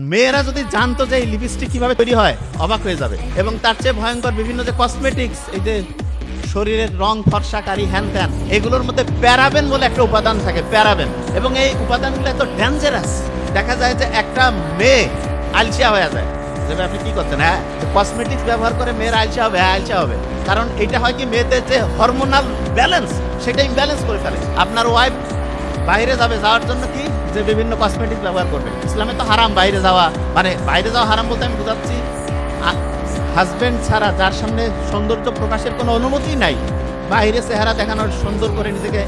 মেয়েরা যদি জানতো যে এই লিপস্টিক কিভাবে তৈরি হয় অবাক হয়ে যাবে। এবং তার চেয়ে ভয়ঙ্কর বিভিন্ন যে কসমেটিক্স, এই যে শরীরের রং ফর্সাকারী হ্যান ত্যান, এগুলোর মধ্যে প্যারাবেন বলে একটা উপাদান থাকে, প্যারাবেন। এবং এই উপাদানগুলো এত ডেঞ্জারাস, দেখা যায় যে একটা মেয়ে আলসিয়া হয়ে যায়। যেভাবে আপনি কি করছেন, হ্যাঁ কসমেটিক্স ব্যবহার করে মেয়ের আলসিয়া হবে, হ্যাঁ আলসিয়া হবে। কারণ এটা হয় কি, মেয়েদের যে হরমোনাল ব্যালেন্স সেটা ইমব্যালেন্স করে ফেলে। আপনার ওয়াইফ বাইরে যাওয়ার জন্য কি যে বিভিন্ন কসমেটিক্স ব্যবহার করবে। ইসলামে তো হারাম বাইরে যাওয়া, মানে বাইরে যাওয়া হারাম বলতে আমি বোঝাচ্ছি হাজবেন্ড ছাড়া যার সামনে সৌন্দর্য প্রকাশের কোনো অনুমতি নাই, বাইরে চেহারা দেখানোর, সুন্দর করে নিজেকে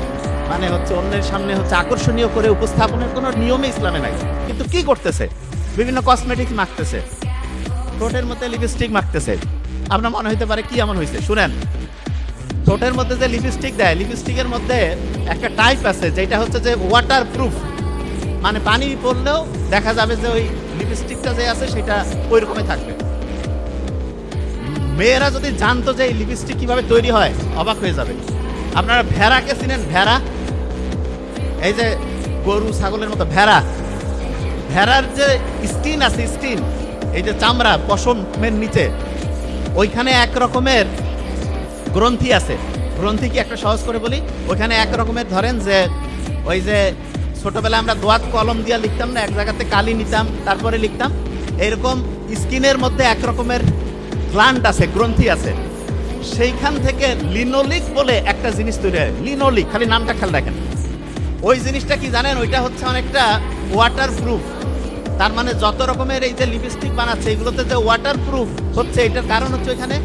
মানে হচ্ছে অন্যের সামনে হচ্ছে আকর্ষণীয় করে উপস্থাপনের কোনো নিয়মে ইসলামে নাই। কিন্তু কি করতেছে, বিভিন্ন কসমেটিক্স মাখতেছে, ঠোঁটের মধ্যে লিপস্টিক মাখতেছে। আপনার মনে হইতে পারে কি এমন হয়েছে, শুনেন। ঠোঁটের মধ্যে যে লিপস্টিক দেয়, লিপস্টিকের মধ্যে একটা টাইপ আছে যেটা হচ্ছে যে ওয়াটার প্রুফ, মানে পানি পড়লেও দেখা যাবে যে ওই লিপস্টিকটা যে আছে সেটা ওই রকমই থাকবে। মেয়েরা যদি জানতো যে এই লিপস্টিক কিভাবে তৈরি হয় অবাক হয়ে যাবে। আপনারা ভেড়াকে চিনেন? ভেড়া, এই যে গরু ছাগলের মতো ভেড়া, ভেড়ার যে স্কিন আছে, স্কিন এই যে চামড়া পশমের নিচে, ওইখানে এক রকমের গ্রন্থি আছে। গ্রন্থি কি একটা সহজ করে বলি, ওইখানে এক রকমের, ধরেন যে ওই যে ছোটবেলায় আমরা দোয়াত কলম দিয়ে লিখতাম না, এক জায়গাতে কালি নিতাম তারপরে লিখতাম, এইরকম স্কিনের মধ্যে এক রকমের গ্ল্যান্ড আছে, গ্রন্থি আছে। সেইখান থেকে লিনোলিক বলে একটা জিনিস তৈরি হয়। লিনোলিক, খালি নামটা খেয়াল রাখেন। ওই জিনিসটা কি জানেন, ওইটা হচ্ছে অনেকটা ওয়াটার প্রুফ। তার মানে যত রকমের এই যে লিপস্টিক বানাচ্ছে এগুলোতে যে ওয়াটার প্রুফ হচ্ছে, এটার কারণ হচ্ছে ওইখানে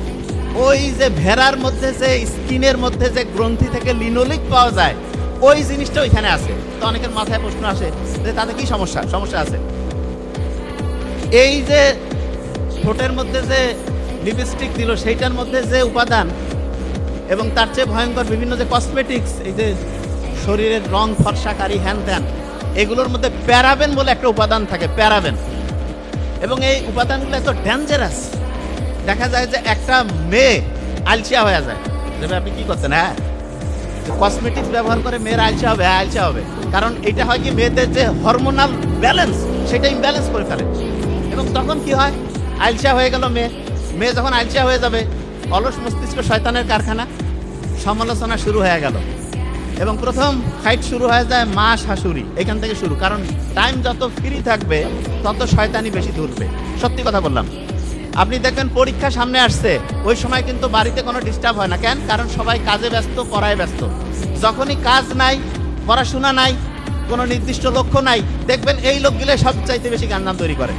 ওই যে ভেড়ার মধ্যে যে স্কিনের মধ্যে যে গ্রন্থি থেকে লিনোলিক পাওয়া যায়, ওই জিনিসটা ওইখানে আছে। তো অনেকের মাথায় প্রশ্ন আসে যে তাতে কি সমস্যা? সমস্যা আছে। এই যে ঠোঁটের মধ্যে যে লিপস্টিক দিল সেইটার মধ্যে যে উপাদান, এবং তার চেয়ে ভয়ঙ্কর বিভিন্ন যে কসমেটিক্স, এই যে শরীরের রং ফর্সাকারী হ্যান ত্যান, এগুলোর মধ্যে প্যারাবেন বলে একটা উপাদান থাকে, প্যারাবেন। এবং এই উপাদানগুলো এত ডেঞ্জারাস, দেখা যায় যে একটা মেয়ে আলসিয়া হয়ে যায়। যেভাবে আপনি কি করছেন, হ্যাঁ কসমেটিক্স ব্যবহার করে মেয়ের আলসিয়া হবে, হ্যাঁ আলসিয়া হবে। কারণ এটা হয় কি, মেয়েদের যে হরমোনাল ব্যালেন্স সেটা ইমব্যালেন্স করে ফেলে। এবং তখন কি হয়, আলসিয়া হয়ে গেল মেয়ে। মেয়ে যখন আলসিয়া হয়ে যাবে, অলস মস্তিষ্ক শয়তানের কারখানা, সমালোচনা শুরু হয়ে গেল। এবং প্রথম ফাইট শুরু হয়ে যায় মা শাশুড়ি, এখান থেকে শুরু। কারণ টাইম যত ফ্রি থাকবে তত শয়তানি বেশি ধরবে। সত্যি কথা বললাম। আপনি দেখবেন পরীক্ষা সামনে আসছে, ওই সময় কিন্তু বাড়িতে কোনো ডিস্টার্ব হয় না। কেন? কারণ সবাই কাজে ব্যস্ত, পড়ায় ব্যস্ত। যখনই কাজ নাই, পড়াশোনা নাই, কোনো নির্দিষ্ট লক্ষ্য নাই, দেখবেন এই লোকগুলো সবচাইতে বেশি গাঞ্জাম তৈরি করে।